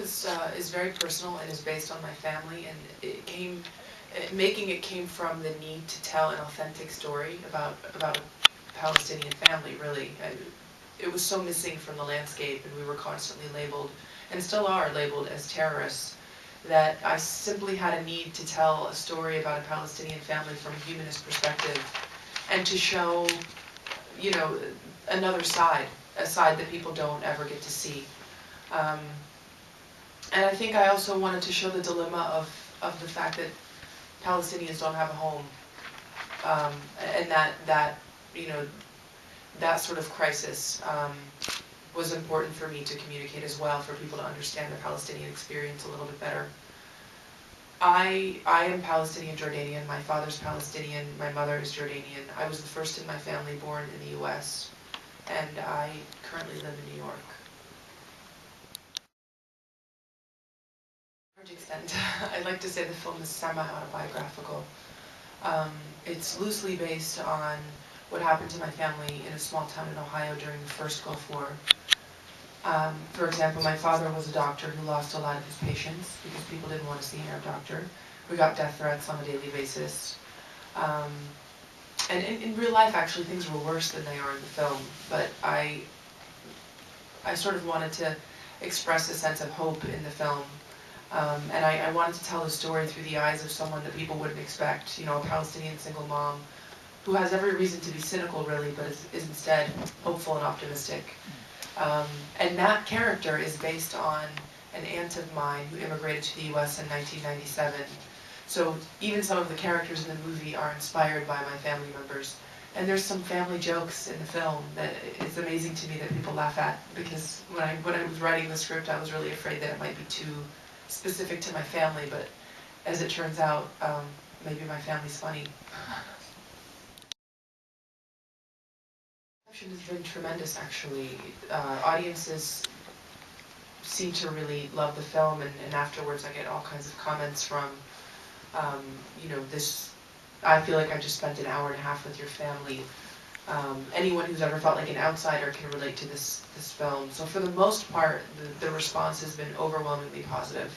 Is very personal and is based on my family, and making it came from the need to tell an authentic story about a Palestinian family. Really, it was so missing from the landscape, and we were constantly labeled, and still are labeled, as terrorists, that I simply had a need to tell a story about a Palestinian family from a humanist perspective, and to show, you know, another side, a side that people don't ever get to see. And I think I also wanted to show the dilemma of the fact that Palestinians don't have a home, and that you know, that sort of crisis was important for me to communicate as well, for people to understand the Palestinian experience a little bit better. I am Palestinian Jordanian. My father's Palestinian. My mother is Jordanian. I was the first in my family born in the U.S., and I currently live in New York. To a large extent, I'd like to say the film is semi-autobiographical. It's loosely based on what happened to my family in a small town in Ohio during the first Gulf War. For example, my father was a doctor who lost a lot of his patients because people didn't want to see an Arab doctor. We got death threats on a daily basis. And in real life, actually, things were worse than they are in the film. But I sort of wanted to express a sense of hope in the film. And I wanted to tell the story through the eyes of someone that people wouldn't expect, you know, a Palestinian single mom who has every reason to be cynical, really, but is instead hopeful and optimistic. And that character is based on an aunt of mine who immigrated to the U.S. in 1997. So even some of the characters in the movie are inspired by my family members. And there's some family jokes in the film that it's amazing to me that people laugh at, because when I was writing the script, I was really afraid that it might be too specific to my family, but as it turns out, maybe my family's funny. The reception has been tremendous, actually. Audiences seem to really love the film, and afterwards I get all kinds of comments from, you know, I feel like I just spent an hour and a half with your family. Anyone who's ever felt like an outsider can relate to this film. So for the most part, the response has been overwhelmingly positive.